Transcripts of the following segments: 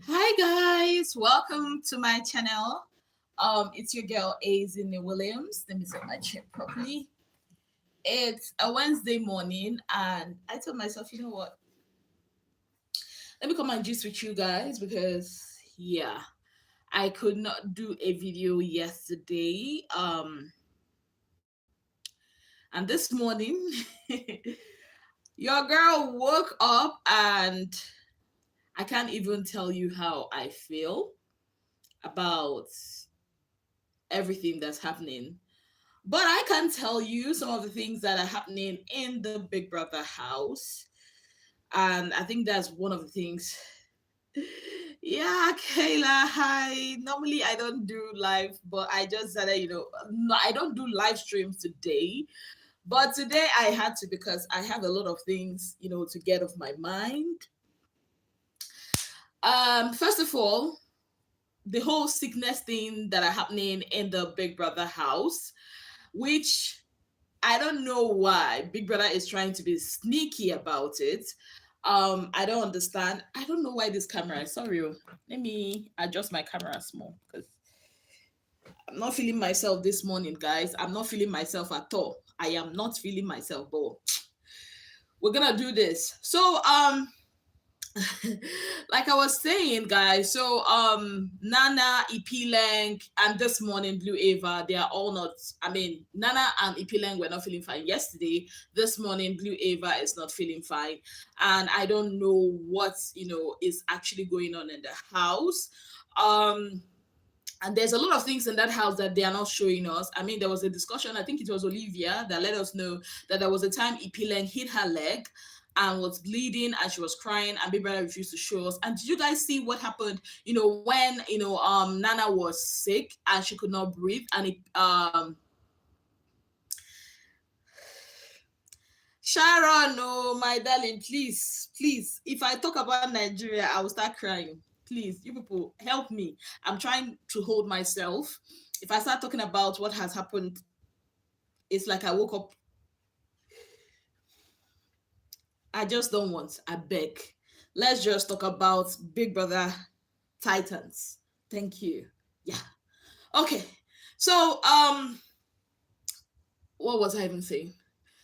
Hi guys, welcome to my channel. It's your girl Azine Williams. Let me set my chair properly. It's a Wednesday morning, and I told myself, you know what? Let me come and gist with you guys because I could not do a video yesterday. And this morning, your girl woke up, and I can't even tell you how I feel about everything that's happening. But I can tell you some of the things that are happening in the Big Brother house. And I think that's one of the things. Yeah, Kayla, hi. Normally I don't do live, but I just said, no, I don't do live streams today. But today I had to because I have a lot of things, to get off my mind. First of all, the whole sickness thing that are happening in the Big Brother house, which I don't know why Big Brother is trying to be sneaky about it. I don't understand. I don't know why this camera. Sorry, let me adjust my camera small because I'm not feeling myself this morning, guys. I'm not feeling myself at all. I am not feeling myself, but we're gonna do this. So, like I was saying, guys, so Nana, Ipeleng, and this morning Blue Ava, they are all not. I mean, Nana and Ipeleng were not feeling fine yesterday. This morning Blue Ava is not feeling fine, and I don't know what is actually going on in the house. Um and there's a lot of things in that house that they are not showing us. I mean, there was a discussion, I think it was Olivia, that let us know that there was a time Ipileng hit her leg and was bleeding and she was crying and Baby Brother refused to show us. And did you guys see what happened, when, Nana was sick and she could not breathe and Sharon, no, my darling, please, please. If I talk about Nigeria, I will start crying. Please, you people, help me. I'm trying to hold myself. If I start talking about what has happened, it's like I woke up. I just don't want. I beg. Let's just talk about Big Brother Titans. Thank you. Yeah. Okay. So, what was I even saying?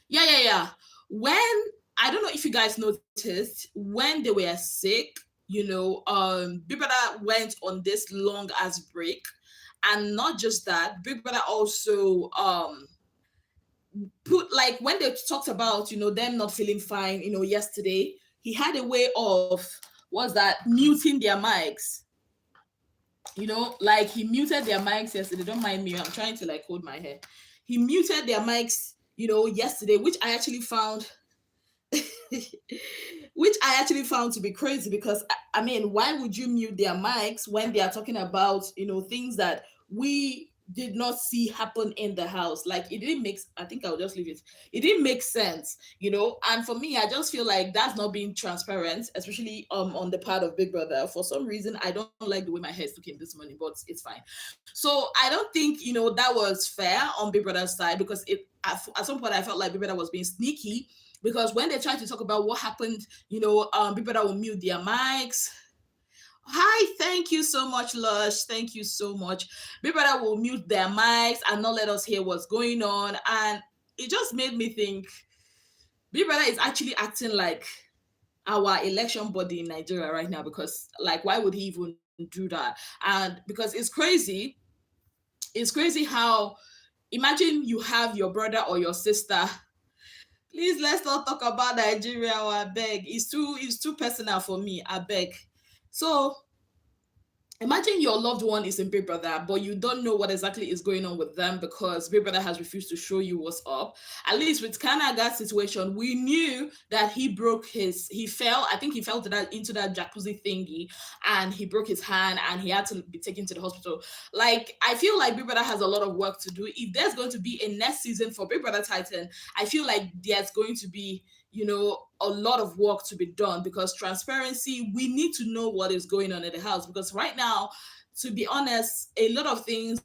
Yeah. When I don't know if you guys noticed when they were sick, Big Brother went on this long ass break, and not just that, Big Brother also put, like, when they talked about them not feeling fine, yesterday, he had a way of, was that, muting their mics. Like he muted their mics yesterday. Don't mind me, I'm trying to like hold my hair. He muted their mics, yesterday, which I actually found which I actually found to be crazy because I mean, why would you mute their mics when they are talking about things that we did not see happen in the house? Like it didn't make. I think I'll just leave it. It didn't make sense, And for me, I just feel like that's not being transparent, especially on the part of Big Brother. For some reason, I don't like the way my hair is looking this morning, but it's fine. So I don't think that was fair on Big Brother's side because at some point I felt like Big Brother was being sneaky because when they try to talk about what happened, people that will mute their mics. Hi, thank you so much, Lush. Thank you so much. People that will mute their mics and not let us hear what's going on. And it just made me think Big Brother is actually acting like our election body in Nigeria right now because, like, why would he even do that? And because it's crazy how, imagine you have your brother or your sister. Please, let's not talk about Nigeria. I beg. It's too personal for me. I beg. So imagine your loved one is in Big Brother, but you don't know what exactly is going on with them because Big Brother has refused to show you what's up. At least with Kanaga's situation, we knew that he fell. I think he fell into that jacuzzi thingy, and he broke his hand, and he had to be taken to the hospital. Like, I feel like Big Brother has a lot of work to do. If there's going to be a next season for Big Brother Titan, I feel like there's going to be a lot of work to be done because transparency, we need to know what is going on in the house because right now, to be honest, a lot of things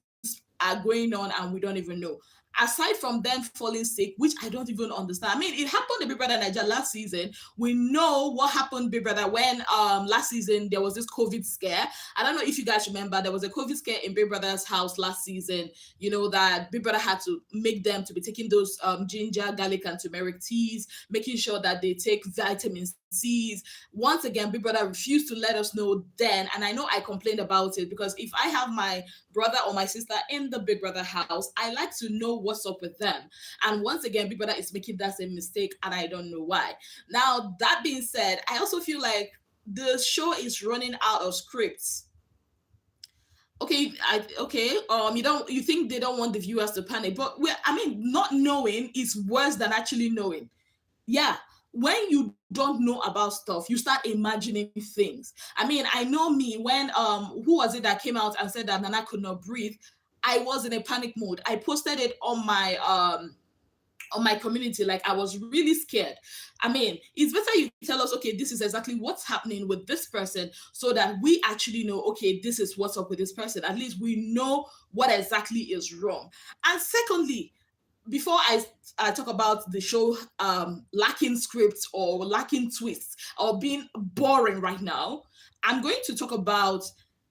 are going on and we don't even know. aside from them falling sick, which I don't even understand. I mean, it happened in Big Brother Nigeria last season. We know what happened Big Brother when last season there was this COVID scare. I don't know if you guys remember, there was a COVID scare in Big Brother's house last season. You know that Big Brother had to make them to be taking those ginger, garlic, and turmeric teas, making sure that they take vitamin C's. Once again, Big Brother refused to let us know then, and I know I complained about it because if I have my brother or my sister in the Big Brother house, I like to know what's up with them. And once again, Big Brother is making that same mistake, and I don't know why. Now, that being said, I also feel like the show is running out of scripts. You think they don't want the viewers to panic, but I mean, not knowing is worse than actually knowing. Yeah, when you don't know about stuff, you start imagining things. I mean, I know me when who was it that came out and said that Nana could not breathe. I was in a panic mode. I posted it on my community, like I was really scared. I mean, it's better you tell us, okay, this is exactly what's happening with this person, so that we actually know, okay, this is what's up with this person. At least we know what exactly is wrong. And secondly, before I talk about the show lacking scripts or lacking twists or being boring right now, I'm going to talk about,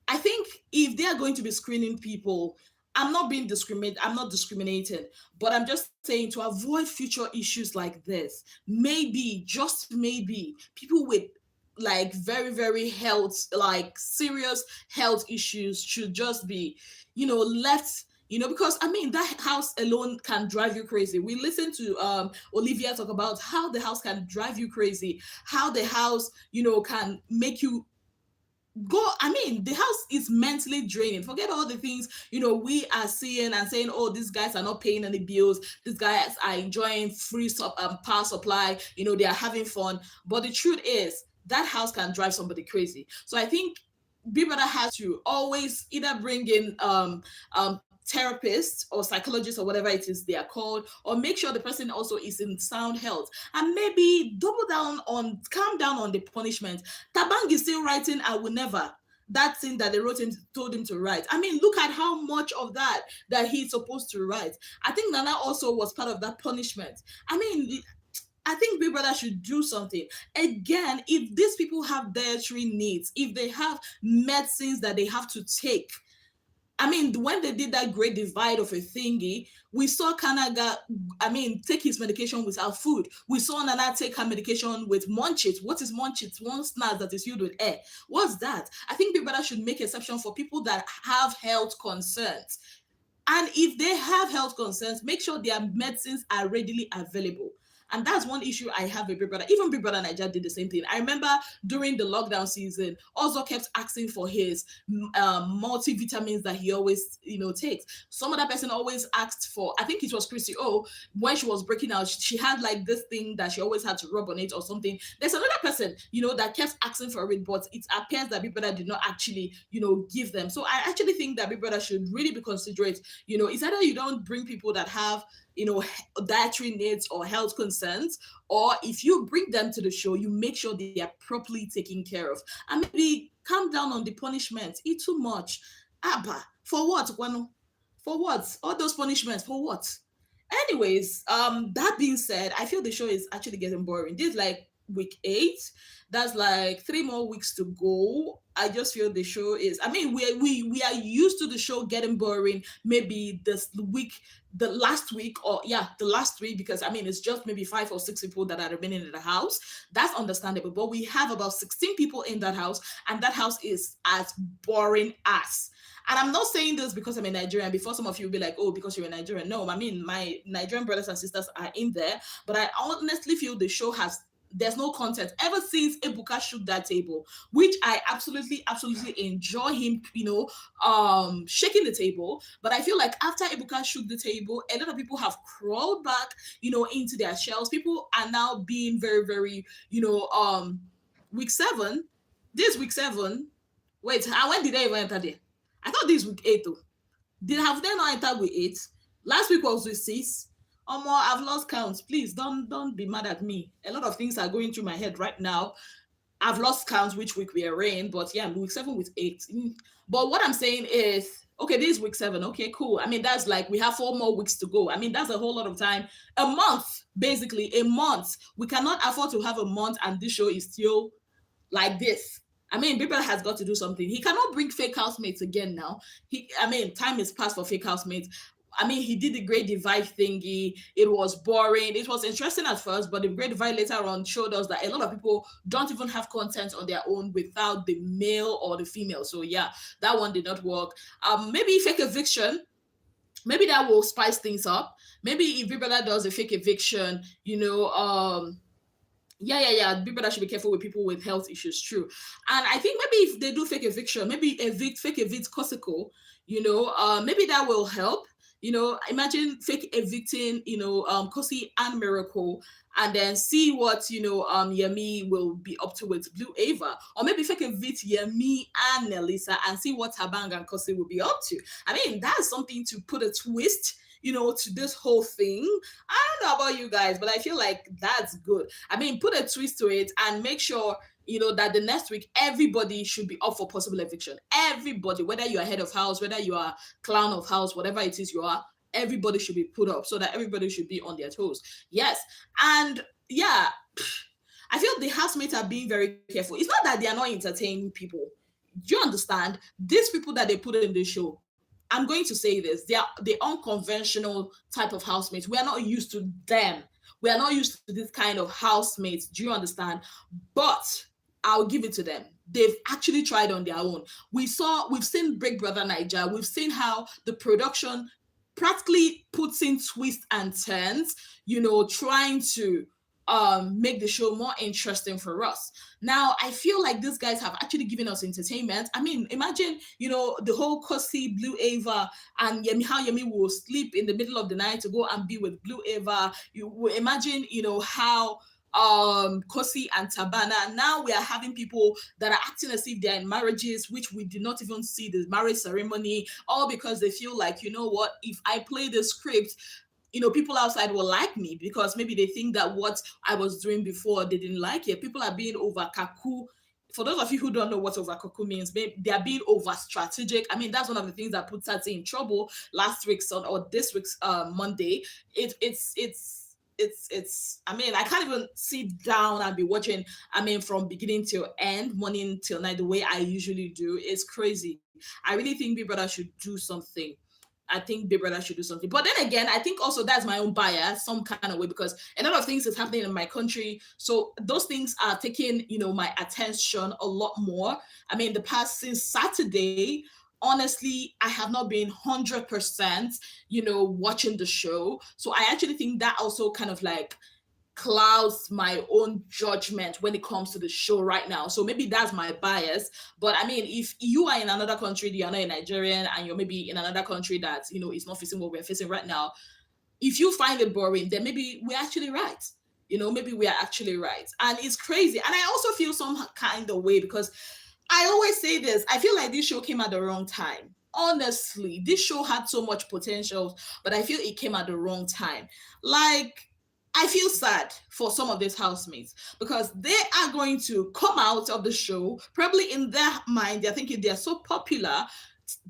I think if they are going to be screening people, I'm not discriminating, but I'm just saying to avoid future issues like this, maybe, just maybe, people with like very, very health, like serious health issues should just be, left, because I mean that house alone can drive you crazy. We listened to Olivia talk about how the house can drive you crazy, how the house, can make you go. I mean, the house is mentally draining. Forget all the things we are seeing and saying, oh, these guys are not paying any bills, these guys are enjoying free power supply, they are having fun. But the truth is that house can drive somebody crazy. So I think Big Brother has to always either bring in therapists or psychologists or whatever it is they are called, or make sure the person also is in sound health, and maybe calm down on the punishment. Tabang is still writing I will never, that thing that they told him to write. I mean, look at how much of that he's supposed to write. I think Nana also was part of that punishment. I mean, I think Big Brother should do something. Again, if these people have dietary needs, if they have medicines that they have to take, I mean, when they did that great divide of a thingy, we saw Kanaga, take his medication without food. We saw Nana take her medication with munchit. What is munchit? One snack that is filled with air. What's that? I think Big Brother should make exception for people that have health concerns. And if they have health concerns, make sure their medicines are readily available. And that's one issue I have with Big Brother. Even Big Brother Nigeria did the same thing. I remember during the lockdown season, also kept asking for his multivitamins that he always, takes. Some other person always asked for, I think it was Chrissy O, when she was breaking out, she had like this thing that she always had to rub on it or something. There's another person, that kept asking for it, but it appears that Big Brother did not actually, give them. So I actually think that Big Brother should really be considerate. It's either you don't bring people that have dietary needs or health concerns, or if you bring them to the show, you make sure they are properly taken care of, and maybe calm down on the punishment. Eat too much, abba, for what, Wano? For what? All those punishments for what? Anyways, that being said, I feel the show is actually getting boring. This is like week 8. That's like 3 more weeks to go. I just feel the show is, I mean, we are used to the show getting boring maybe the last week, or yeah, the last 3, because I mean it's just maybe 5 or 6 people that are remaining in the house. That's understandable, but we have about 16 people in that house, and that house is as boring as. And I'm not saying this because I'm a Nigerian. Before some of you will be like, oh, because you're a Nigerian. No, I mean, my Nigerian brothers and sisters are in there. But I honestly feel the show there's no content ever since Ebuka shook that table, which I absolutely enjoy him, shaking the table. But I feel like after Ebuka shook the table, a lot of people have crawled back, into their shells. People are now being very, very, week 7. This week 7. Wait, when did they even enter there? I thought this week 8 though. Have they not entered week 8? Last week was week 6. I've lost count. Please don't be mad at me. A lot of things are going through my head right now. I've lost count which week we are in, but yeah, week 7, week 8. But what I'm saying is, Okay, this is week 7. Okay, cool. I mean, that's like we have 4 more weeks to go. I mean, that's a whole lot of time. A month, basically, a month. We cannot afford to have a month and this show is still like this. I mean, Bieber has got to do something. He cannot bring fake housemates again now. I mean, time is past for fake housemates. I mean, he did the Great Divide thingy. It was boring. It was interesting at first, but the Great Divide later on showed us that a lot of people don't even have content on their own without the male or the female. So yeah, that one did not work. Maybe fake eviction. Maybe that will spice things up. Maybe if Big Brother does a fake eviction, yeah. Big Brother should be careful with people with health issues. True, and I think maybe if they do fake eviction, maybe fake evict Cosico, maybe that will help. Imagine fake evicting, Kosi and Miracle, and then see what Yemi will be up to with Blue Ava, or maybe fake evict Yemi and Nelisa and see what Tabang and Kosi will be up to. I mean, that's something to put a twist to this whole thing. I don't know about you guys, but I feel like that's good. I mean, put a twist to it and make sure that the next week everybody should be up for possible eviction. Everybody, whether you are head of house, whether you are clown of house, whatever it is you are, everybody should be put up so that everybody should be on their toes. Yes. And yeah, I feel the housemates are being very careful. It's not that they are not entertaining people. Do you understand? These people that they put in the show, I'm going to say this, they are the unconventional type of housemates. We are not used to them. We are not used to this kind of housemates. Do you understand? But I'll give it to them. They've actually tried on their own. We've seen Big Brother Niger. We've seen how the production practically puts in twists and turns, trying to make the show more interesting for us. Now, I feel like these guys have actually given us entertainment. I mean, imagine, the whole Kosi, Blue Ava, and Yemi, how Yemi will sleep in the middle of the night to go and be with Blue Ava. You will imagine, how Kosi and Tabana. Now we are having people that are acting as if they're in marriages, which we did not even see the marriage ceremony, all because they feel like, what, if I play the script, people outside will like me because maybe they think that what I was doing before, they didn't like it. People are being over kaku. For those of you who don't know what over kaku means, they are being over strategic. I mean, that's one of the things that puts us in trouble last week's or this week's Monday. It's I mean, I can't even sit down and be watching, I mean, from beginning till end, morning till night, the way I usually do. It's crazy. I really think Big Brother should do something. I think Big Brother should do something. But then again, I think also that's my own bias, some kind of way, because a lot of things is happening in my country. So those things are taking, my attention a lot more. I mean, the past since Saturday, honestly, I have not been 100%, watching the show. So I actually think that also kind of like clouds my own judgment when it comes to the show right now. So maybe that's my bias. But I mean, if you are in another country, you're not a Nigerian, and you're maybe in another country that, is not facing what we're facing right now, if you find it boring, then maybe we're actually right. Maybe we are actually right. And it's crazy. And I also feel some kind of way because I always say this, I feel like this show came at the wrong time. Honestly, this show had so much potential, but I feel it came at the wrong time. Like, I feel sad for some of these housemates because they are going to come out of the show, probably in their mind, they're thinking they're so popular.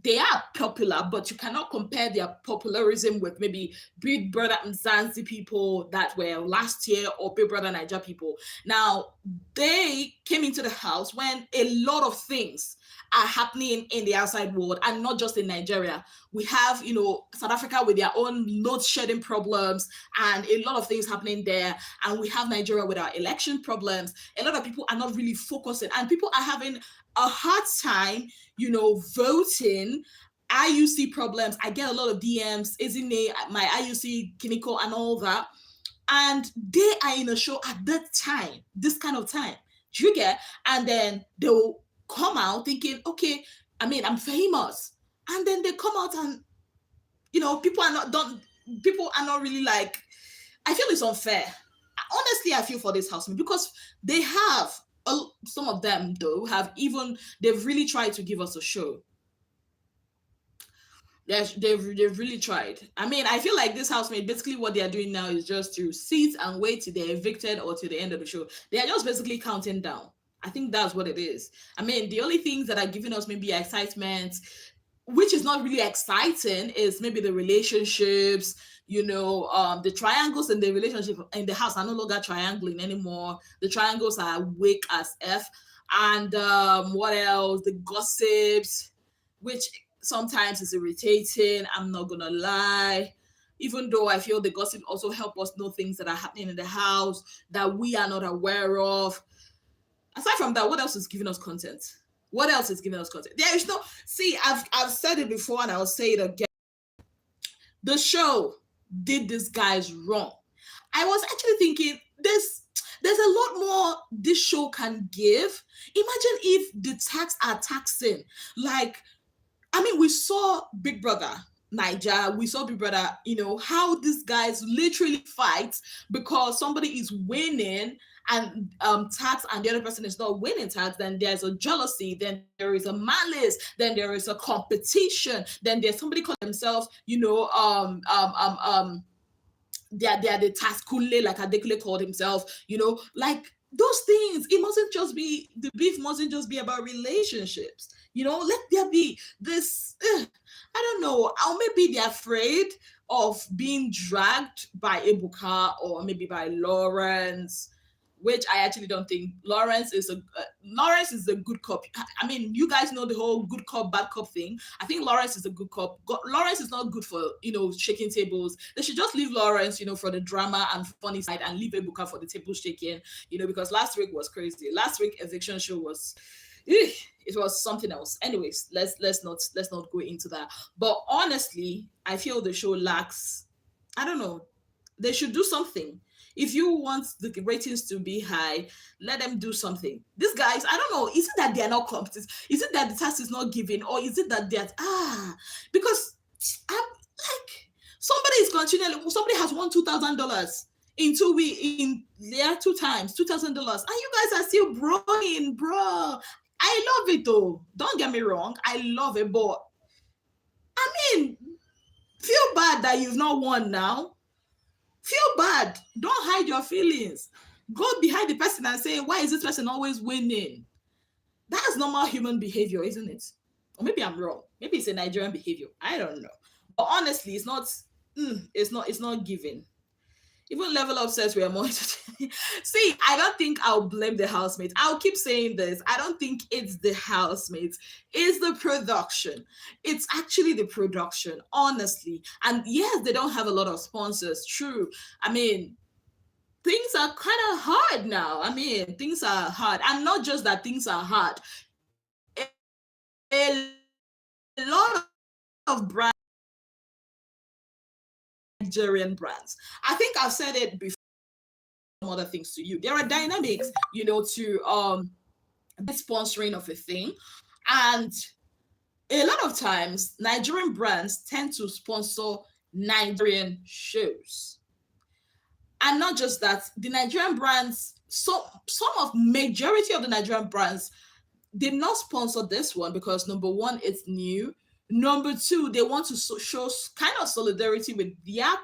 They are popular, but you cannot compare their popularism with maybe Big Brother Mzansi people that were last year or Big Brother Niger people. Now, they came into the house when a lot of things are happening in the outside world and not just in Nigeria. We have, South Africa with their own load shedding problems and a lot of things happening there. And we have Nigeria with our election problems. A lot of people are not really focusing and people are having a hard time, voting. IUC problems. I get a lot of DMs, isn't it? My IUC, Kiniko, and all that. And they are in a show at that time, this kind of time. Do you get? And then they will come out thinking, okay, I mean, I'm famous. And then they come out and, people are not really like, I feel it's unfair. Honestly, I feel for this housemate because they have, some of them though, they've really tried to give us a show. They've really tried. I mean, I feel like this housemate, basically what they are doing now is just to sit and wait till they're evicted or to the end of the show. They are just basically counting down. I think that's what it is. I mean, the only things that are giving us maybe excitement, which is not really exciting, is maybe the relationships, the triangles in the relationship in the house are no longer triangling anymore. The triangles are weak as f. And what else? The gossips, which sometimes is irritating, I'm not gonna lie. Even though I feel the gossip also help us know things that are happening in the house that we are not aware of. Aside from that, what else is giving us content? What else is giving us content? There is no, see, I've said it before and I'll say it again. The show did these guys wrong. I was actually thinking there's a lot more this show can give. Imagine if the tax are taxing. Like, I mean, we saw Big Brother Niger, we saw Big Brother, how these guys literally fight because somebody is winning and tax and the other person is not winning tax. Then there's a jealousy, then there is a malice, then there is a competition, then there's somebody call themselves, they're the taskule, like Adekule called himself, like those things. It mustn't just be, the beef mustn't just be about relationships. Let there be this, I don't know, or maybe they're afraid of being dragged by Ebuka or maybe by Lawrence, which I actually don't think Lawrence is a good cop. I mean, you guys know the whole good cop, bad cop thing. I think Lawrence is a good cop. Lawrence is not good for, shaking tables. They should just leave Lawrence, for the drama and funny side, and leave Ebuka for the table shaking, because last week was crazy. Last week eviction show was, it was something else. Anyways, let's not go into that. But honestly, I feel the show lacks, I don't know, they should do something. If you want the ratings to be high, let them do something. These guys, I don't know, is it that they're not competent? Is it that the task is not given? Or is it that they're, because I'm like, somebody has won $2,000 in 2 weeks, two times, $2,000. And you guys are still growing, bro. I love it though. Don't get me wrong. I love it, but I mean, feel bad that you've not won now. Feel bad. Don't hide your feelings. Go behind the person and say, why is this person always winning? That's normal human behavior, isn't it? Or maybe I'm wrong. Maybe it's a Nigerian behavior. I don't know. But honestly, it's not given. Even level up says we are more entertaining. See, I don't think I'll blame the housemates. I'll keep saying this. I don't think it's the housemates. It's the production. It's actually the production, honestly. And yes, they don't have a lot of sponsors. True. I mean, things are kind of hard now. I mean, things are hard. And not just that things are hard. A lot of brands, Nigerian brands. I think I've said it before. Other things to you. There are dynamics, to sponsoring of a thing, and a lot of times Nigerian brands tend to sponsor Nigerian shows, and not just that. The Nigerian brands, some of majority of the Nigerian brands did not sponsor this one because number one, it's new. Number two, they want to show kind of solidarity with their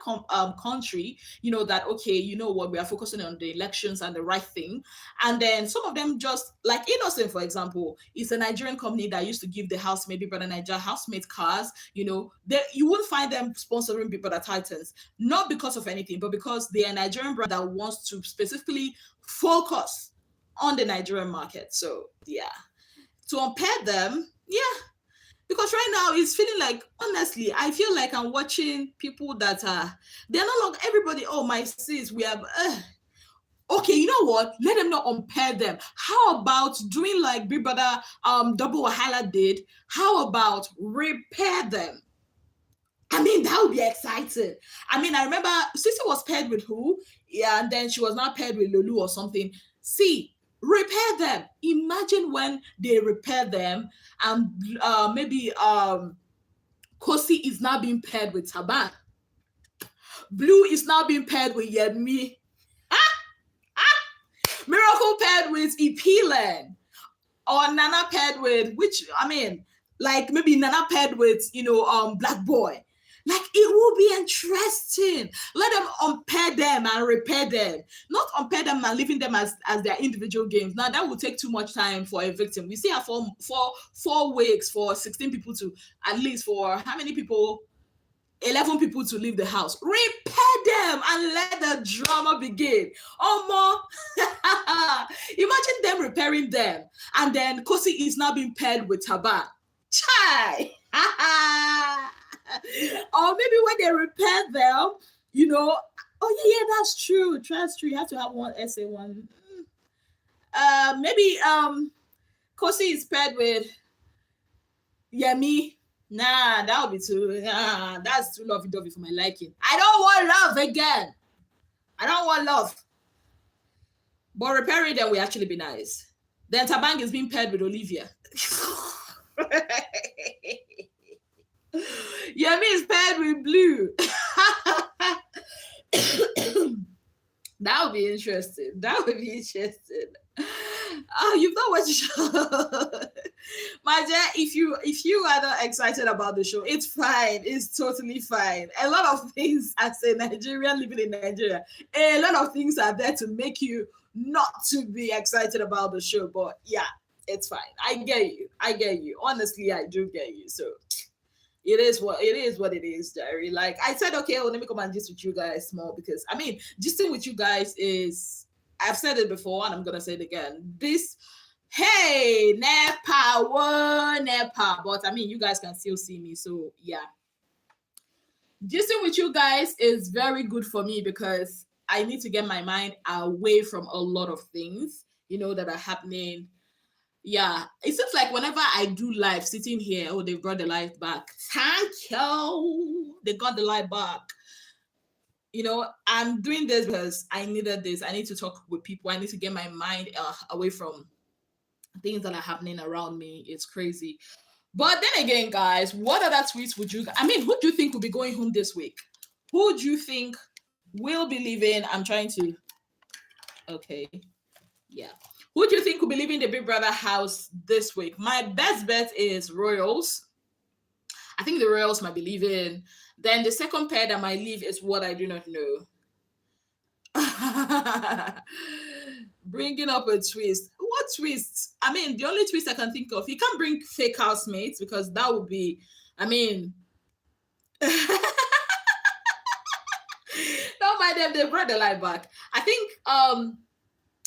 country, that, okay, you know what, we are focusing on the elections and the right thing. And then some of them just, like Innocent, for example, is a Nigerian company that used to give the Housemate, Big Brother Niger Housemate cars, you wouldn't find them sponsoring Big Brother Titans, not because of anything, but because they are a Nigerian brand that wants to specifically focus on the Nigerian market. So, yeah. To compare them, yeah, because right now it's feeling like, honestly, I feel like I'm watching people that they're no longer everybody. Oh, my sis, we have okay, you know what, let them not compare them. How about doing like Big Brother Double Wahala did? How about repair them? I mean, that would be exciting. I mean, I remember Sissy was paired with who? Yeah, and then she was not paired with Lulu or something. See, repair them. Imagine when they repair them and maybe Kosi is now being paired with Taban. Blue is now being paired with Yemi. Miracle paired with Ipeleng. Or Nana paired with, which, I mean, like maybe Nana paired with, Black Boy. Like it will be interesting. Let them unpair them and repair them, not unpair them and leaving them as their individual games. Now that will take too much time for a victim. We see how 4 weeks for 16 people to, at least for how many people, 11 people to leave the house. Repair them and let the drama begin. Oh, imagine them repairing them, and then Kosi is now being paired with Taban. Chai! Or maybe when they repair them, oh yeah, that's true. That's true. You have to have one essay, one. Maybe Kosi is paired with Yemi. Nah, that would be too. Nah, that's too lovey-dovey for my liking. I don't want love again. I don't want love. But repairing them will actually be nice. Then Tabang is being paired with Olivia. Yemi is paired with Blue. That would be interesting. Oh, you've not watched the show. My dear, if you are not excited about the show, it's fine. It's totally fine. A lot of things, as a Nigerian living in Nigeria, a lot of things are there to make you not to be excited about the show. But yeah, it's fine. I get you. Honestly, I do get you. So it is what it is, Jerry. Like I said, okay, well, let me come and gist with you guys more, because I mean, gisting with you guys is, I've said it before and I'm gonna say it again. Hey, Nepa, but I mean, you guys can still see me, so yeah. Gisting with you guys is very good for me because I need to get my mind away from a lot of things, that are happening. Yeah, it seems like whenever I do live, sitting here, oh, they brought the light back. Thank you. They got the light back. I'm doing this because I needed this. I need to talk with people. I need to get my mind away from things that are happening around me. It's crazy. But then again, guys, what other tweets would you, who do you think will be going home this week? Who do you think will be leaving? I'm trying to, okay. Yeah. Who do you think will be leaving the Big Brother house this week? My best bet is Royals. I think the Royals might be leaving. Then the second pair that might leave is what I do not know. Bringing up a twist. What twist? The only twist I can think of, you can't bring fake housemates because that would be, don't mind them, they brought the light back. I think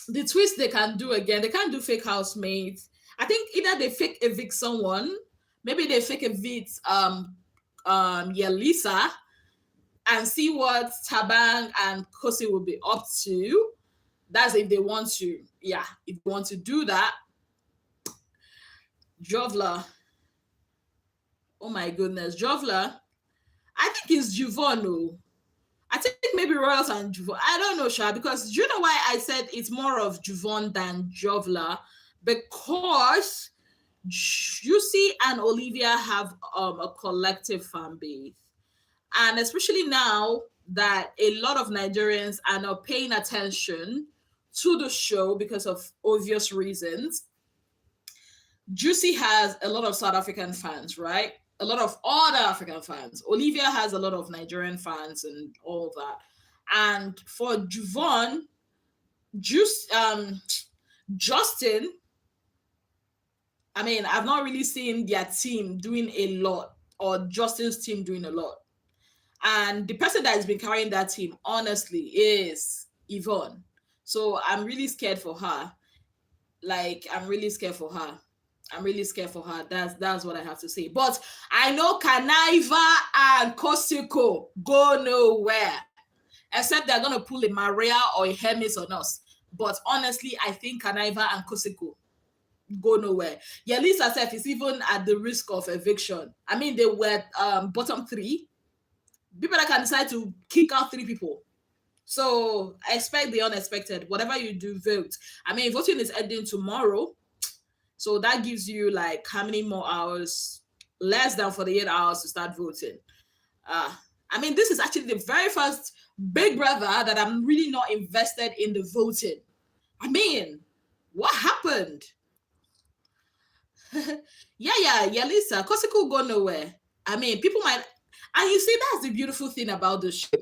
the twist they can do again, they can't do fake housemates. I think either they fake evict someone, maybe they fake evict Yelisa, and see what Tabang and Kosi will be up to. That's if they want to. Yeah, if they want to do that. Jovla. Oh my goodness. Jovla. I think it's Juvono. I think maybe Royals and Juvon. I don't know, Sha, because do you know why I said it's more of Juvon than Jovla? Because Juicy and Olivia have a collective fan base. And especially now that a lot of Nigerians are now paying attention to the show because of obvious reasons, Juicy has a lot of South African fans, right? A lot of other African fans. Olivia has a lot of Nigerian fans and all that. And for Juvon, Justin, I've not really seen their team doing a lot, or Justin's team doing a lot. And the person that has been carrying that team, honestly, is Yvonne. So I'm really scared for her. I'm really scared for her. That's what I have to say. But I know Kanaiva and Kosiko go nowhere. Except they're going to pull a Maria or a Hermes on us. But honestly, I think Kanaiva and Kosiko go nowhere. Yelisa herself is even at the risk of eviction. They were bottom 3. People that can decide to kick out 3 people. So I expect the unexpected. Whatever you do, vote. Voting is ending tomorrow. So that gives you how many more hours? Less than 48 hours to start voting. This is actually the very first Big Brother that I'm really not invested in the voting. What happened? Yeah, Lisa, Kosiko go nowhere. People might, And you see, that's the beautiful thing about the show.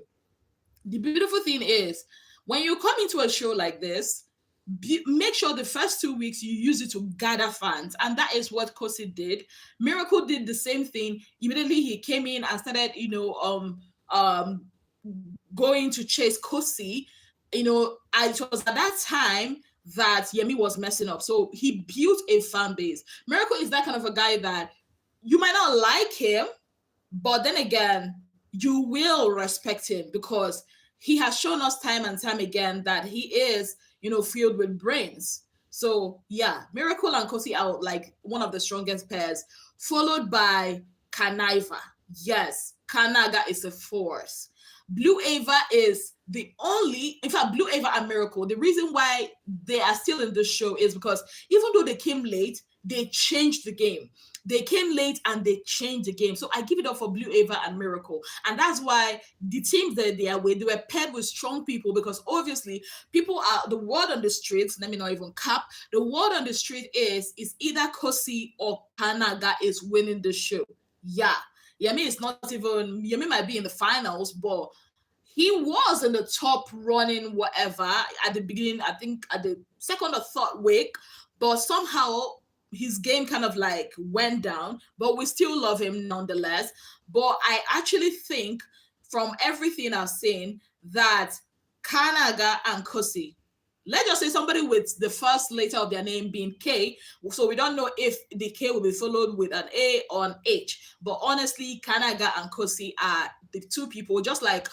The beautiful thing is when you come into a show like this, make sure the first 2 weeks you use it to gather fans, and that is what Kosi did. Miracle did the same thing. Immediately he came in and started, going to chase Kosi. It was at that time that Yemi was messing up, so he built a fan base. Miracle is that kind of a guy that you might not like him, but then again, you will respect him because he has shown us time and time again that he is, filled with brains. So yeah, Miracle and Kosi are like one of the strongest pairs, followed by Kanaiva. Yes, Kanaga is a force. Blue Ava is the only, in fact, Blue Ava and Miracle, the reason why they are still in this show is because even though they came late, they changed the game. They came late and they changed the game. So I give it up for Blue Ava and Miracle. And that's why the teams that they are with, they were paired with strong people because obviously people are, the word on the streets, let me not even cap, the word on the street is either Kosi or Kanaga is winning the show. Yeah. Yemi is not even, Yemi might be in the finals, but he was in the top running whatever at the beginning, I think at the second or third week, but somehow his game kind of like went down, but we still love him nonetheless. But I actually think from everything I've seen that Kanaga and Kosi, let's just say somebody with the first letter of their name being K, so we don't know if the K will be followed with an A or an H. But honestly, Kanaga and Kosi are the two people, just like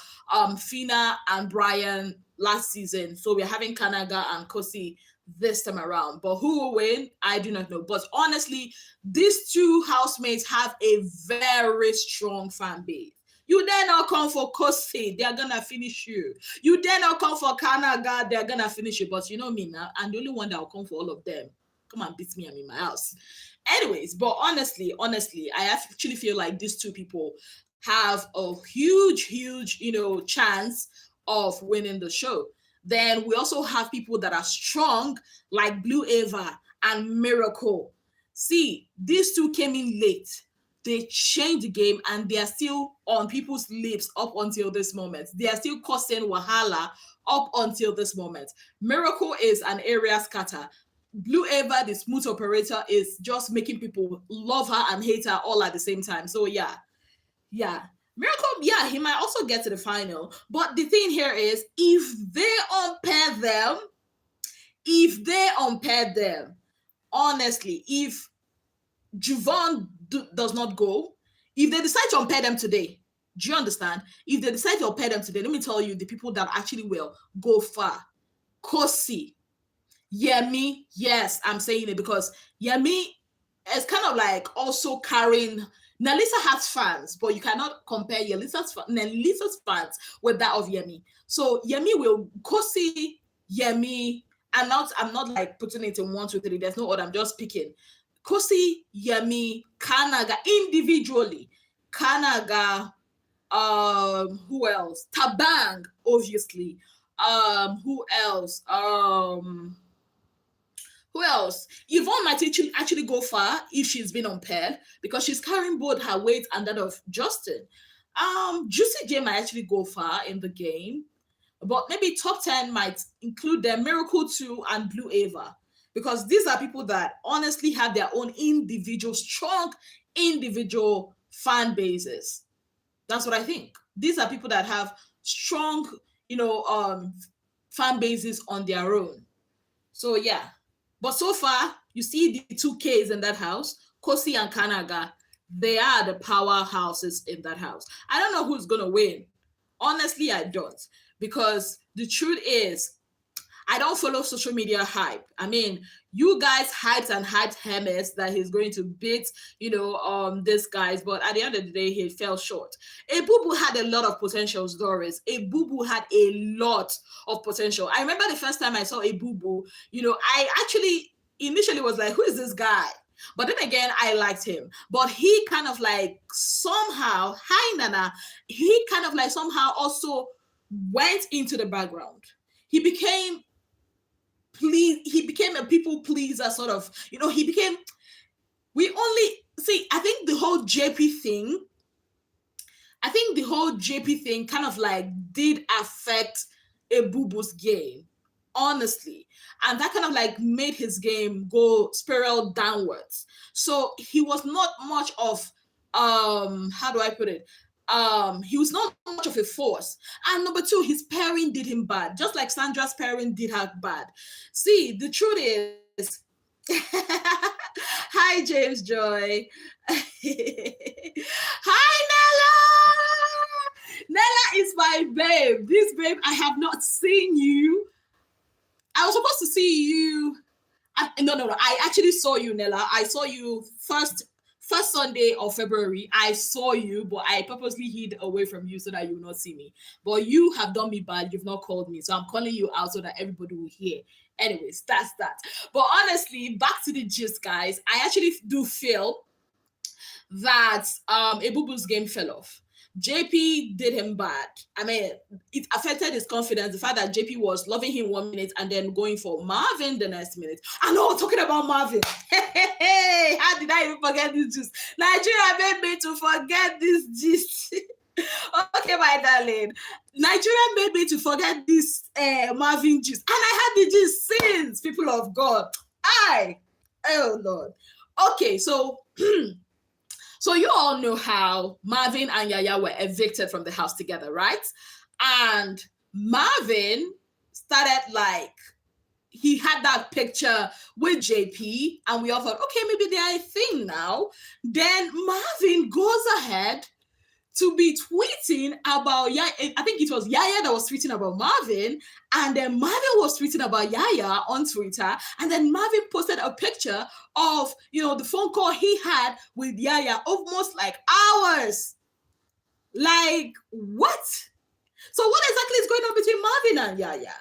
Fina and Brian last season. So we're having Kanaga and Kosi this time around. But who will win? I do not know. But honestly, these two housemates have a very strong fan base. You dare not come for Kosi, they're gonna finish you. You dare not come for Kanaga, they're gonna finish you. But you know me now, I'm the only one that will come for all of them. Come and beat me, I'm in my house. Anyways, but honestly, I actually feel like these two people have a huge, chance of winning the show. Then we also have people that are strong, like Blue Ava and Miracle. See, these two came in late. They changed the game and they are still on people's lips up until this moment. They are still causing wahala up until this moment. Miracle is an area scatter. Blue Ava, the smooth operator, is just making people love her and hate her all at the same time. So yeah. Miracle, yeah, he might also get to the final. But the thing here is, if they unpair them, honestly, if Javon does not go, if they decide to unpair them today, do you understand? If they decide to unpair them today, let me tell you the people that actually will go far. Kosi, Yemi, yes, I'm saying it because Yemi is kind of like also carrying. Nelisa has fans, but you cannot compare Nelisa's fans with that of Yemi. So Yemi will Kosi, Yemi. I'm not like putting it in 1, 2, 3. There's no order. I'm just picking. Kosi, Yemi, Kanaga individually. Kanaga, who else? Tabang, obviously. Who else? Who else? Yvonne might actually go far if she's been unpaired because she's carrying both her weight and that of Justin. Juicy J might actually go far in the game, but maybe top 10 might include them, Miracle 2 and Blue Ava, because these are people that honestly have their own strong individual fan bases. That's what I think. These are people that have strong, fan bases on their own. So yeah. But so far, you see the two Ks in that house, Kosi and Kanaga, they are the powerhouses in that house. I don't know who's going to win. Honestly, I don't. Because the truth is, I don't follow social media hype. I mean, you guys hyped Hermes that he's going to beat, these guys, but at the end of the day, he fell short. A Boo had a lot of potential, Doris. A Boo had a lot of potential. I remember the first time I saw a Boo, I actually initially was like, who is this guy? But then again, I liked him. But he kind of like somehow, hi Nana, he kind of like somehow also went into the background. He became a people pleaser sort of, I think the whole JP thing, I think the whole JP thing kind of like did affect a Bubu's game, honestly. And that kind of like made his game go spiral downwards. So he was not much of how do I put it? He was not much of a force. And number two, his pairing did him bad, just like Sandra's pairing did her bad. See, the truth is, hi James Joy. Hi Nella. Nella is my babe. This babe, I have not seen you. I was supposed to see you. No. I actually saw you, Nella. I saw you first Sunday of February. I saw you, but I purposely hid away from you so that you will not see me. But you have done me bad. You've not called me, so I'm calling you out so that everybody will hear. Anyways, that's that. But honestly, back to the gist, guys. I actually do feel that Ebubu's game fell off. JP did him bad. I mean, it affected his confidence. The fact that JP was loving him 1 minute and then going for Marvin the next minute. I know, talking about Marvin. Hey, how did I even forget this gist? Nigeria made me to forget this gist. Okay, my darling. Nigeria made me to forget this Marvin gist. And I had the gist since, people of God. Oh Lord. Okay, so so you all know how Marvin and Yaya were evicted from the house together, right? And Marvin started like, he had that picture with JP and we all thought, okay, maybe they are a thing now. Then Marvin goes ahead to be tweeting about Yaya. I think it was Yaya that was tweeting about Marvin, and then Marvin was tweeting about Yaya on Twitter, and then Marvin posted a picture of, the phone call he had with Yaya, almost like hours. Like, what? So what exactly is going on between Marvin and Yaya?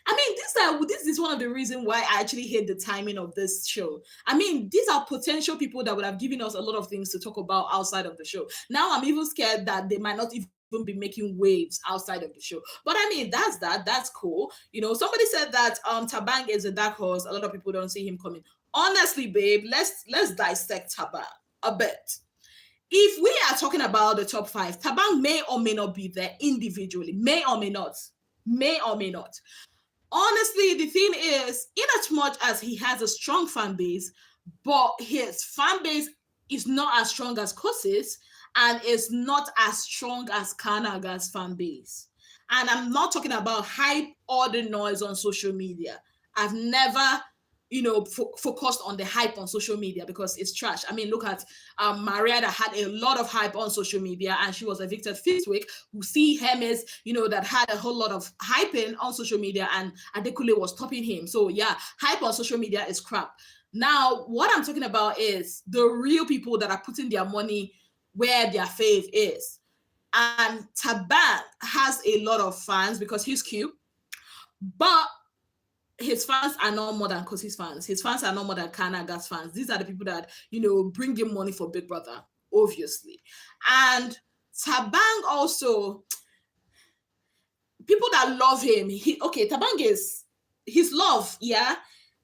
I mean, this is one of the reasons why I actually hate the timing of this show. I mean, these are potential people that would have given us a lot of things to talk about outside of the show. Now I'm even scared that they might not even be making waves outside of the show. But I mean, that's cool. Somebody said that Tabang is a dark horse. A lot of people don't see him coming. Honestly, babe, let's dissect Tabang a bit. If we are talking about the top 5, Tabang may or may not be there individually. May or may not. Honestly, the thing is, in as much as he has a strong fan base, but his fan base is not as strong as Kosi's and is not as strong as Kanaga's fan base. And I'm not talking about hype or the noise on social media. I've never focused on the hype on social media because it's trash. I mean, look at Maria that had a lot of hype on social media and she was evicted this week. We see Hermes, that had a whole lot of hyping on social media and Adekule was topping him. So yeah, hype on social media is crap. Now, what I'm talking about is the real people that are putting their money where their faith is. And Tabang has a lot of fans because he's cute, but his fans are not more than Kosi's fans. His fans are not more than Kanaga's fans. These are the people that, bring him money for Big Brother, obviously. And Tabang also, people that love him, Tabang is his love, yeah.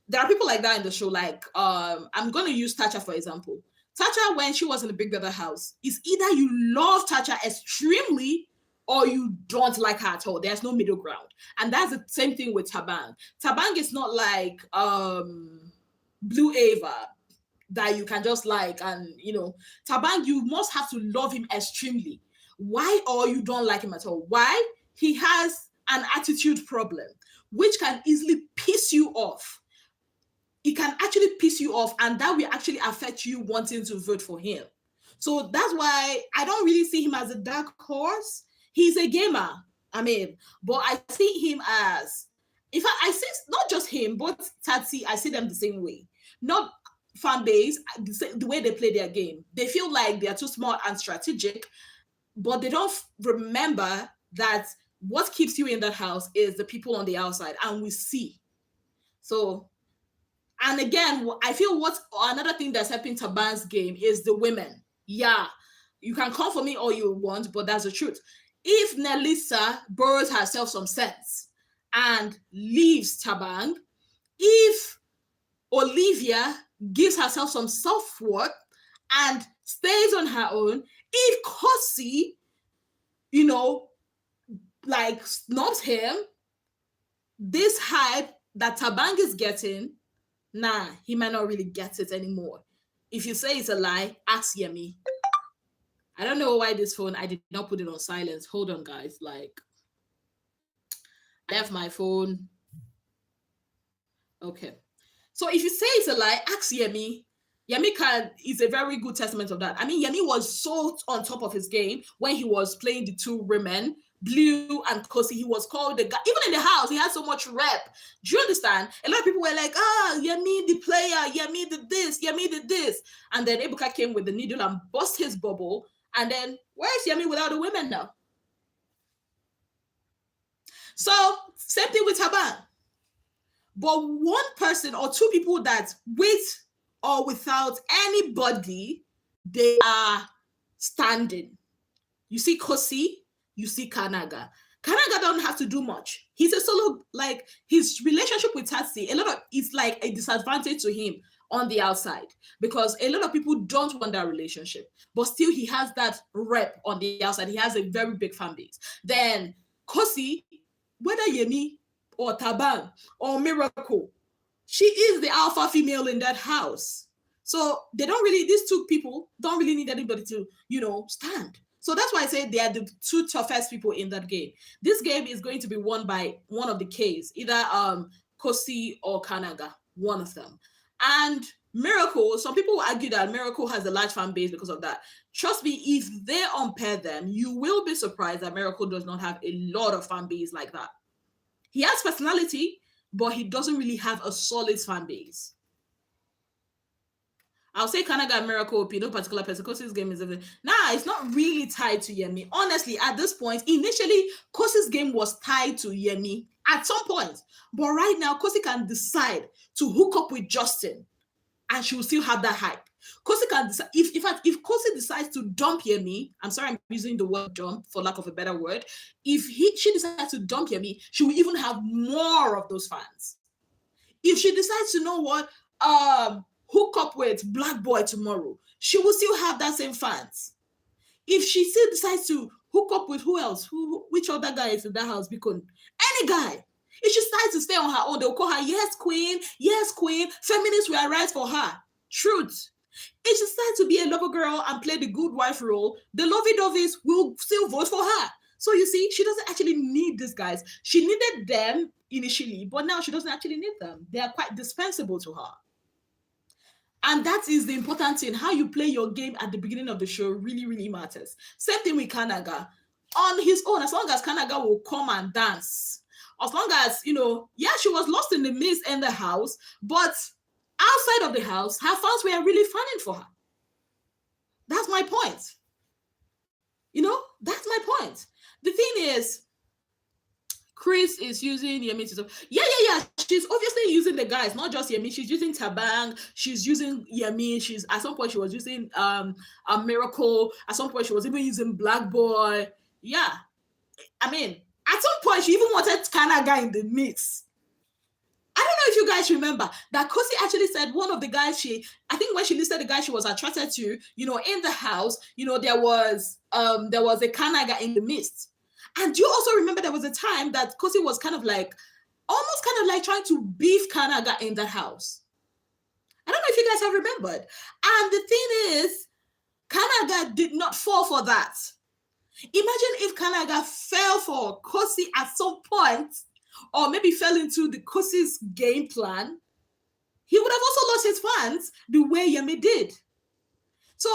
There are people like that in the show. Like, I'm going to use Tacha, for example. Tacha, when she was in the Big Brother house, is either you love Tacha extremely or you don't like her at all. There's no middle ground. And that's the same thing with Tabang. Tabang is not like Blue Ava that you can just like, and Tabang, you must have to love him extremely. Why? Or you don't like him at all. Why? He has an attitude problem, which can easily piss you off. It can actually piss you off, and that will actually affect you wanting to vote for him. So that's why I don't really see him as a dark horse. He's a gamer, but I see him as, in fact, I see not just him, but Tatsi, I see them the same way. Not fan base, the way they play their game. They feel like they are too smart and strategic, but they don't remember that what keeps you in that house is the people on the outside, and we see. So, and again, I feel another thing that's helping Tabang's game is the women. Yeah, you can come for me all you want, but that's the truth. If Nelisa borrows herself some sense and leaves Tabang, if Olivia gives herself some self-worth and stays on her own, if Kosi you know, like snubs him, this hype that Tabang is getting, nah, he might not really get it anymore. If you say it's a lie, ask Yemi. I don't know why this phone, I did not put it on silence. Hold on, guys. Like, I left my phone. Okay. So if you say it's a lie, ask Yemi. Yemi can is a very good testament of that. I mean, Yemi was so on top of his game when he was playing the two women, Blue and Kosi. He was called the guy. Even in the house, he had so much rep. Do you understand? A lot of people were like, Yemi the player, Yemi did this, Yemi did this. And then Ebuka came with the needle and bust his bubble. And then where's Yemi without the women now? So same thing with Taban. But one person or two people that with or without anybody, they are standing. You see Kosi, you see Kanaga. Kanaga don't have to do much. He's a solo, like his relationship with Tatsi, a lot of it's like a disadvantage to him on the outside because a lot of people don't want that relationship, but still he has that rep on the outside. He has a very big fan base. Then Kosi, whether Yemi or Taban or Miracle, she is the alpha female in that house. So they don't really, these two people don't really need anybody to, stand. So that's why I say they are the two toughest people in that game. This game is going to be won by one of the Ks, either Kosi or Kanaga, one of them. And Miracle, some people will argue that Miracle has a large fan base because of that. Trust me, if they unpair them, you will be surprised that Miracle does not have a lot of fan base like that. He has personality, but he doesn't really have a solid fan base. I'll say Kanaga and Miracle, no particular person, because his game is it's not really tied to Yemi. Honestly, at this point, initially, Kosi's game was tied to Yemi at some point. But right now, Kosi can decide to hook up with Justin and she will still have that hype. Kosi can decide, if Kosi decides to dump Yemi, I'm sorry I'm using the word dump for lack of a better word, if she decides to dump Yemi, she will even have more of those fans. If she decides to know what, hook up with Black Boy tomorrow, she will still have that same fans. If she still decides to hook up with who else? Which other guy is in that house? Because any guy. If she decides to stay on her own, they'll call her, yes, queen, feminists will arise for her. Truth. If she decides to be a lover girl and play the good wife role, the lovey-doveys will still vote for her. So you see, she doesn't actually need these guys. She needed them initially, but now she doesn't actually need them. They are quite dispensable to her. And that is the important thing. How you play your game at the beginning of the show really, really matters. Same thing with Kanaga. On his own, as long as Kanaga will come and dance, as long as, she was lost in the midst in the house, but outside of the house, her fans were really fanning for her. That's my point. That's my point. The thing is, Chris is using Yemi to yeah. She's obviously using the guys, not just Yemi. She's using Tabang. She's using Yemi. She's at some point she was using a Miracle. At some point she was even using Black Boy. Yeah, I mean, at some point she even wanted Kanaga in the mix. I don't know if you guys remember that Kosi actually said one of the guys I think when she listed the guy she was attracted to, in the house, there was a Kanaga in the midst. And you also remember there was a time that Kosi was almost trying to beef Kanaga in that house. I don't know if you guys have remembered. And the thing is, Kanaga did not fall for that. Imagine if Kanaga fell for Kosi at some point, or maybe fell into the Kosi's game plan, he would have also lost his fans the way Yemi did. So,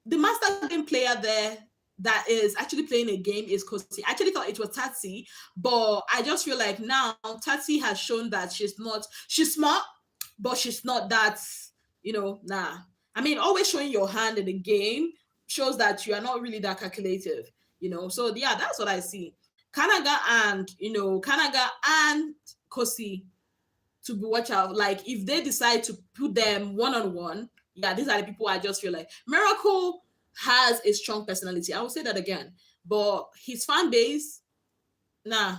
the master game player there that is actually playing a game is Kosi. I actually thought it was Tatsi, but I just feel like now Tatsi has shown that she's smart, but she's not that, nah. I mean, always showing your hand in the game shows that you are not really that calculative, So yeah, that's what I see. Kanaga and Kosi to be watch out. Like if they decide to put them one-on-one, yeah, these are the people I just feel like. Miracle has a strong personality. I will say that again. But his fan base, nah,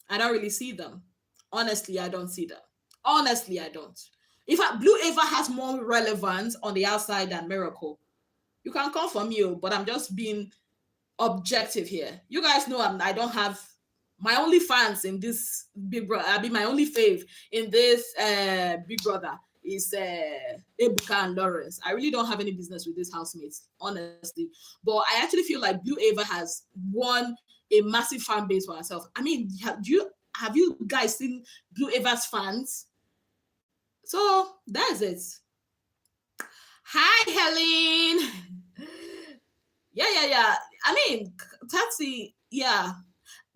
I don't really see them. Honestly, I don't see them. Honestly, I don't. In fact, Blue Ava has more relevance on the outside than Miracle. You can come for me, but I'm just being objective here. You guys know I don't have my only fans in this Big Brother. I mean, my only fave in this Big Brother is Ebuka and Lawrence. I really don't have any business with these housemates, honestly. But I actually feel like Blue Ava has won a massive fan base for herself. I mean, have you guys seen Blue Ava's fans? So that's it. Hi, Helen. Yeah. I mean, Taxi, yeah,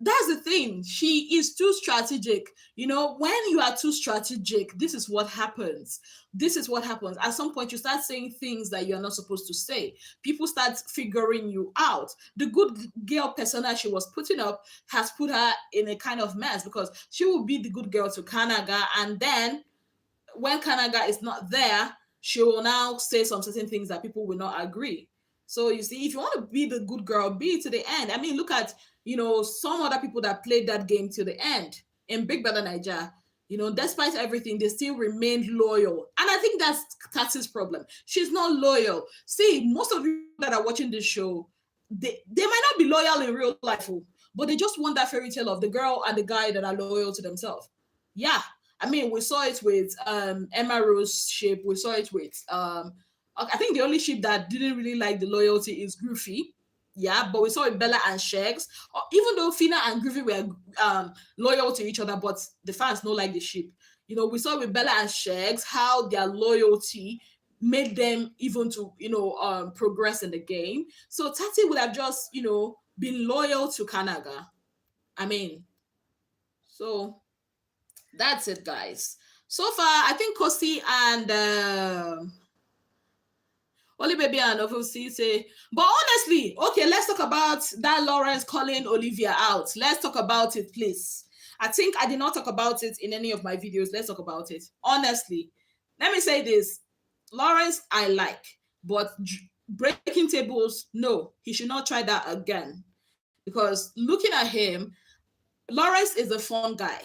that's the thing. She is too strategic. When you are too strategic, this is what happens. This is what happens. At some point, you start saying things that you're not supposed to say. People start figuring you out. The good girl persona she was putting up has put her in a kind of mess because she will be the good girl to Kanaga, and then when Kanaga is not there, she will now say some certain things that people will not agree. So you see, if you want to be the good girl, be it to the end. I mean, look at some other people that played that game to the end in Big Brother Niger. Despite everything, they still remained loyal, and I think that's Tatsi's problem. She's not loyal. See, most of you that are watching this show, they might not be loyal in real life, but they just want that fairy tale of the girl and the guy that are loyal to themselves. Yeah, I mean, we saw it with Emma Rose ship. We saw it with I think the only ship that didn't really like the loyalty is Goofy. Yeah, but we saw it Bella and Shags. Even though Fina and Goofy were loyal to each other, but the fans don't like the ship. We saw with Bella and Shags how their loyalty made them even to progress in the game. So Tati would have just been loyal to Kanaga. I mean, so that's it, guys. So far, I think Kosi and Oli Baby and Ovusi say, but honestly, okay, let's talk about that Lawrence calling Olivia out. Let's talk about it, please. I think I did not talk about it in any of my videos. Let's talk about it. Honestly, let me say this. Lawrence, I like, but breaking tables, no, he should not try that again. Because looking at him, Lawrence is a fun guy.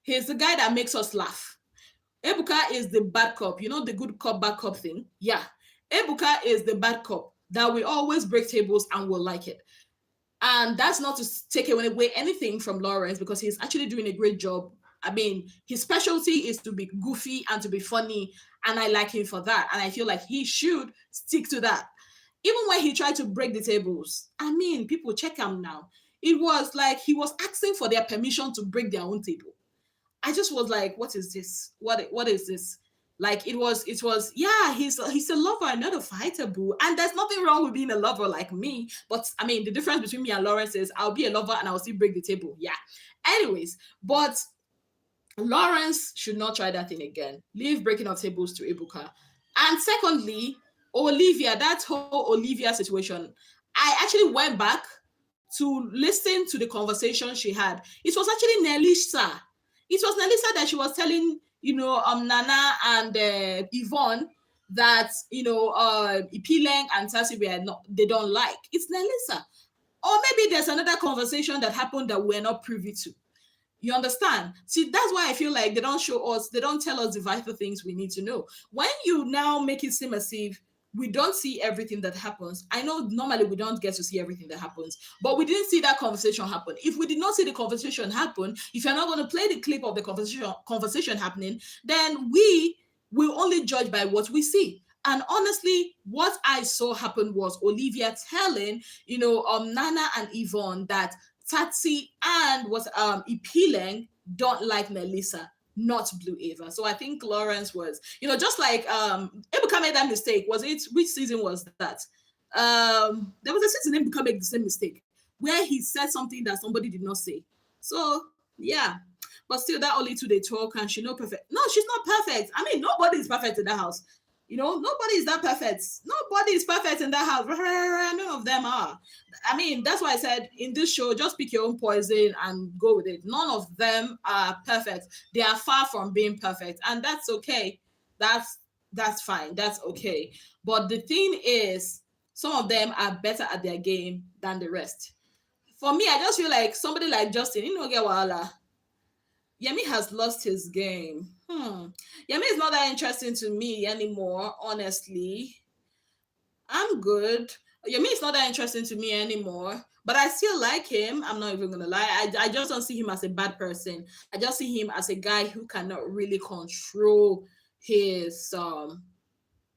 He's the guy that makes us laugh. Ebuka is the bad cop. You know the good cop, bad cop thing? Yeah. Ebuka is the bad cop that will always break tables and will like it. And that's not to take away anything from Lawrence because he's actually doing a great job. I mean, his specialty is to be goofy and to be funny. And I like him for that. And I feel like he should stick to that. Even when he tried to break the tables, I mean, people check him now. It was like he was asking for their permission to break their own table. I just was like, what is this? What is this? Like it was yeah, he's a lover, not a fighter, boo. And there's nothing wrong with being a lover like me. But I mean, the difference between me and Lawrence is I'll be a lover and I'll still break the table. Yeah. Anyways, but Lawrence should not try that thing again. Leave breaking of tables to Ibuka. And secondly, Olivia, that whole Olivia situation, I actually went back to listen to the conversation she had. It was actually Nelisa. It was Nelisa that she was telling, Nana and Yvonne that, Ipeleng and Tasi were not, they don't like. It's Nelisa. Or maybe there's another conversation that happened that we're not privy to. You understand? See, that's why I feel like they don't show us, they don't tell us the vital things we need to know. When you now make it seem as if we don't see everything that happens, I know normally we don't get to see everything that happens, but we didn't see that conversation happen. If we did not see the conversation happen, if you're not going to play the clip of the conversation happening, then we will only judge by what we see. And honestly, what I saw happen was Olivia telling, Nana and Yvonne that Tati and what Ipeleng don't like Melissa, not Blue Ava. So I think Lawrence was, just like Ebuka made that mistake. Was it which season was that? There was a season Ebuka made the same mistake where he said something that somebody did not say. So yeah. But still that only two they talk and she not perfect. No, she's not perfect. I mean, nobody is perfect in that house. Nobody is that perfect. Nobody is perfect in that house. None of them are. I mean, that's why I said in this show, just pick your own poison and go with it. None of them are perfect. They are far from being perfect, and that's okay. That's fine. That's okay. But the thing is, some of them are better at their game than the rest. For me, I just feel like somebody like Justin, get wahala. Yemi has lost his game. Yemi is not that interesting to me anymore, honestly. I'm good. Yemi is not that interesting to me anymore, but I still like him. I'm not even gonna lie. I just don't see him as a bad person. I just see him as a guy who cannot really control his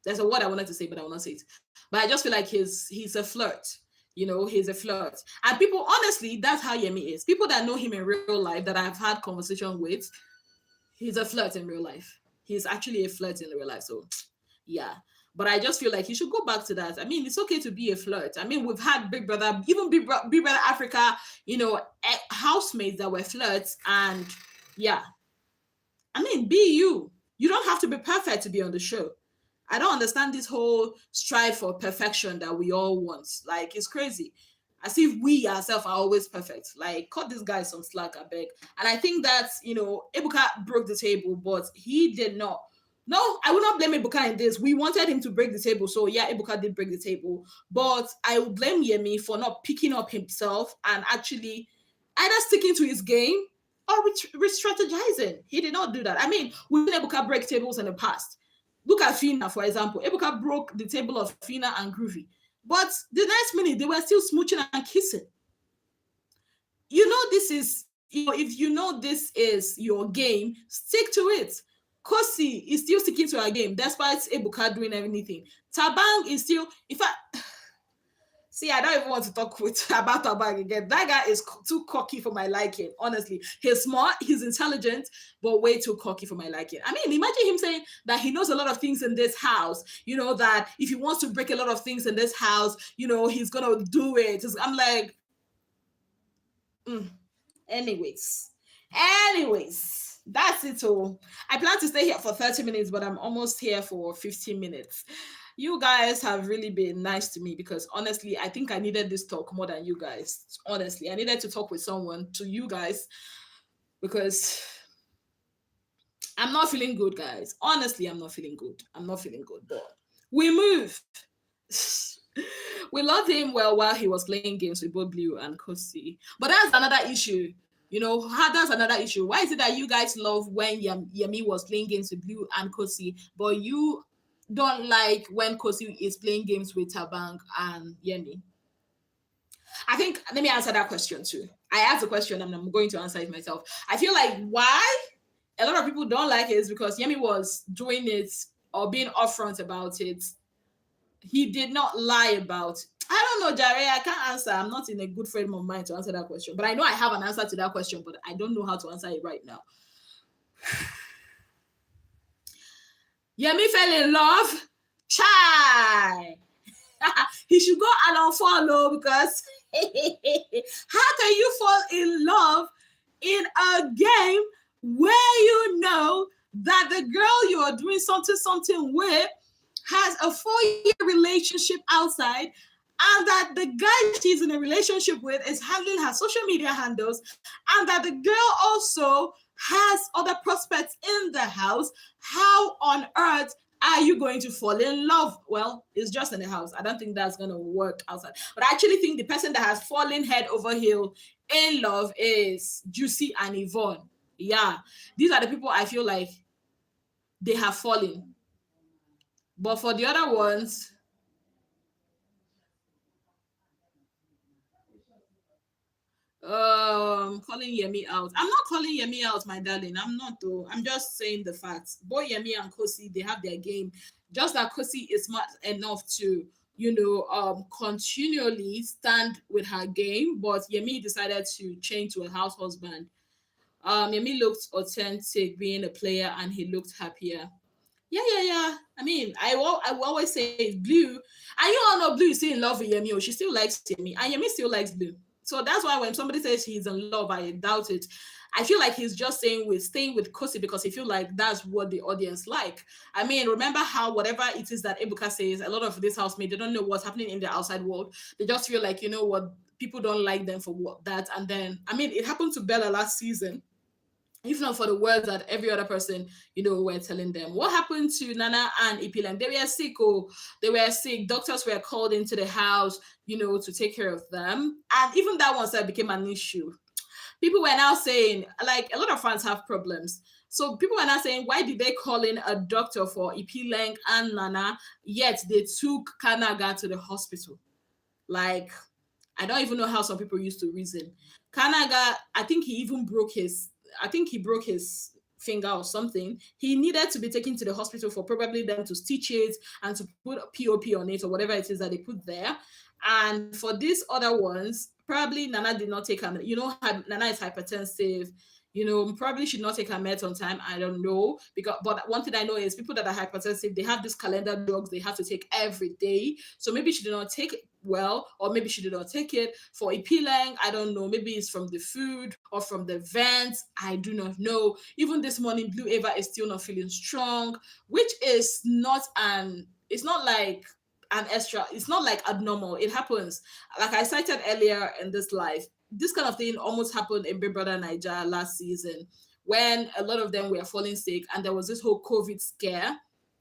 there's a word I wanted to say, but I will not say it. But I just feel like he's a flirt. You know, he's a flirt. And people, honestly, that's how Yemi is. People that know him in real life that I've had conversation with, he's a flirt in real life. He's actually a flirt in real life. So yeah. But I just feel like he should go back to that. I mean, it's okay to be a flirt. I mean, we've had Big Brother, even Big Brother Africa, housemates that were flirts. And yeah, I mean, be you. You don't have to be perfect to be on the show. I don't understand this whole strive for perfection that we all want. Like, it's crazy. As if we ourselves are always perfect. Like, cut this guy some slack, I beg. And I think that, Ebuka broke the table, but he did not. No, I will not blame Ebuka in this. We wanted him to break the table. So, yeah, Ebuka did break the table. But I will blame Yemi for not picking up himself and actually either sticking to his game or re-strategizing. He did not do that. I mean, we've seen Ebuka break tables in the past. Look at Fina, for example. Ebuka broke the table of Fina and Groovy. But the next minute, they were still smooching and kissing. If you know this is your game, stick to it. Kosi is still sticking to her game despite Ebuka doing anything. Tabang is still, in fact, see, I don't even want to talk about Tabang again. That guy is too cocky for my liking, honestly. He's smart, he's intelligent, but way too cocky for my liking. I mean, imagine him saying that he knows a lot of things in this house, that if he wants to break a lot of things in this house, he's going to do it. I'm like, anyways, that's it all. I plan to stay here for 30 minutes, but I'm almost here for 15 minutes. You guys have really been nice to me because honestly, I think I needed this talk more than you guys. Honestly, I needed to talk with someone, to you guys, because I'm not feeling good, guys. Honestly, I'm not feeling good. But we move. We loved him well while he was playing games with both Blue and Kosi. But that's another issue. That's another issue. Why is it that you guys love when Yemi was playing games with Blue and Kosi, but you don't like when Kosi is playing games with Tabang and Yemi? I think, let me answer that question too. I asked the question and I'm going to answer it myself. I feel like why a lot of people don't like it is because Yemi was doing it or being upfront about it. He did not lie about. I don't know, Jare. I can't answer. I'm not in a good frame of mind to answer that question. But I know I have an answer to that question, but I don't know how to answer it right now. Yemi fell in love. Chai. He should go and unfollow because how can you fall in love in a game where you know that the girl you are doing something with has a 4-year relationship outside, and that the guy she's in a relationship with is handling her social media handles, and that the girl also has other prospects in the house? How on earth are you going to fall in love? Well, it's just in the house. I don't think that's going to work outside. But I actually think the person that has fallen head over heel in love is Juicy and Yvonne. Yeah, these are the people I feel like they have fallen. But for the other ones, calling Yemi out. I'm not calling Yemi out, my darling. I'm not though. I'm just saying the facts. Both Yemi and Kosi, they have their game. Just that Kosi is smart enough to, continually stand with her game, but Yemi decided to change to a house husband. Yemi looked authentic being a player and he looked happier. Yeah. I mean, I will always say it's Blue. And you all know Blue is still in love with Yemi. She still likes Yemi. And Yemi still likes Blue. So that's why when somebody says he's in love, I doubt it. I feel like he's just staying with Kosi because he feel like that's what the audience like. I mean, remember how whatever it is that Ebuka says, a lot of this housemate, they don't know what's happening in the outside world. They just feel like, what, people don't like them for what that. And then, I mean, it happened to Bella last season. If not for the words that every other person, were telling them. What happened to Nana and Ipeleng? They were sick. They were sick. Doctors were called into the house, to take care of them. And even that one side became an issue. People were now saying, like, a lot of fans have problems. So people are not saying, why did they call in a doctor for Ipeleng and Nana, yet they took Kanaga to the hospital? Like, I don't even know how some people used to reason. Kanaga, I think he even broke his, I think he broke his finger or something. He needed to be taken to the hospital for probably them to stitch it and to put a POP on it or whatever it is that they put there. And for these other ones, probably Nana did not take her. Nana is hypertensive. Probably should not take her meds on time. I don't know, because but one thing I know is people that are hypertensive, they have these calendar drugs they have to take every day. So maybe she did not take it well, or maybe she did not take it. For Ipeleng, I don't know. Maybe it's from the food or from the vents. I do not know. Even this morning, Blue Ava is still not feeling strong, which is not an. It's not like an extra. It's not like abnormal. It happens. Like I cited earlier in this live, this kind of thing almost happened in Big Brother Niger last season, when a lot of them were falling sick and there was this whole COVID scare.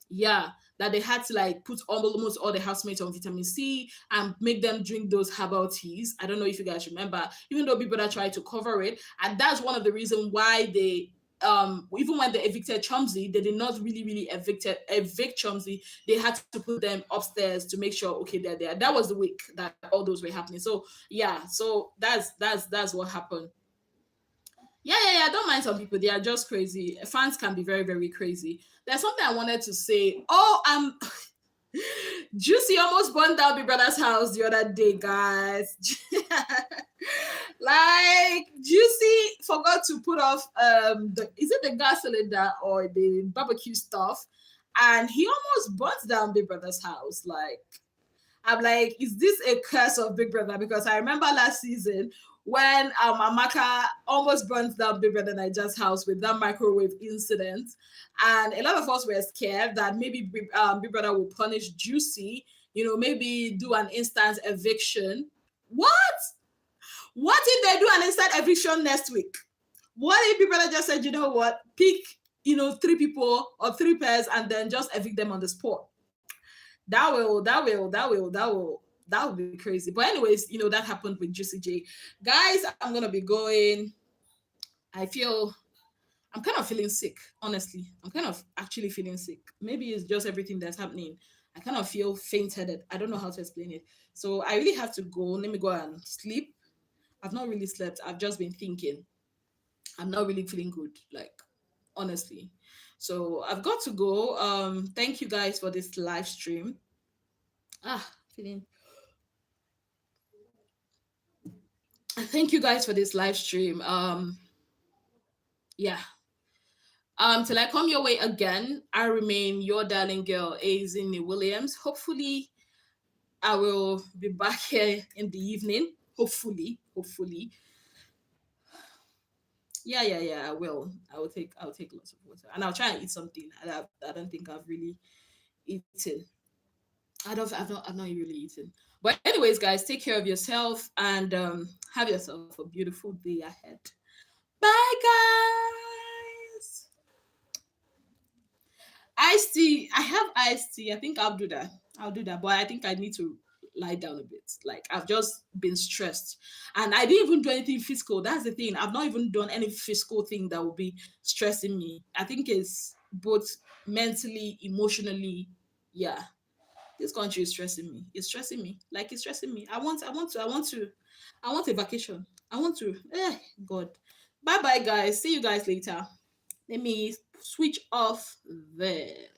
Yeah, that they had to like put almost all the housemates on vitamin C and make them drink those herbal teas. I don't know if you guys remember, even though Big Brother tried to cover it. And that's one of the reasons why they even when they evicted Chumsy, they did not really evict Chumsy. They had to put them upstairs to make sure, okay, they're there. That was the week that all those were happening. So yeah, so that's what happened. Yeah. I don't mind some people. They are just crazy. Fans can be very, very crazy. There's something I wanted to say. Oh, Juicy almost burned down Big Brother's house the other day, guys. Like, Juicy forgot to put off is it the gas cylinder or the barbecue stuff? And he almost burnt down Big Brother's house. Like, I'm like, is this a curse of Big Brother? Because I remember last season when Amaka almost burnt down Big Brother Niger's house with that microwave incident. And a lot of us were scared that maybe Big Brother will punish Juicy, maybe do an instant eviction. What? What if they do an instant eviction next week? What if Big Brother just said, you know what, pick, 3 people or 3 pairs and then just evict them on the spot? That will be crazy. But anyways, that happened with Juicy J. Guys, I'm gonna be going. I'm kind of feeling sick, honestly. I'm kind of actually feeling sick. Maybe it's just everything that's happening. I kind of feel faint-headed. I don't know how to explain it. So I really have to go. Let me go and sleep. I've not really slept. I've just been thinking. I'm not really feeling good, like, honestly. So I've got to go. Thank you guys for this live stream. Feeling. Thank you guys for this live stream. Yeah. Till I come your way again, I remain your darling girl, Azinni Williams. Hopefully, I will be back here in the evening. Hopefully. Yeah. I'll take lots of water, and I'll try and eat something. I don't think I've really eaten. I've not really eaten. But anyways, guys, take care of yourself and have yourself a beautiful day ahead. Bye, guys. Iced tea. I have iced tea. I think I'll do that. But I think I need to lie down a bit. Like, I've just been stressed. And I didn't even do anything physical. That's the thing. I've not even done any physical thing that will be stressing me. I think it's both mentally, emotionally. Yeah. This country is stressing me. It's stressing me. Like, it's stressing me. I want a vacation. I want to. God. Bye bye, guys. See you guys later. Let me switch off there.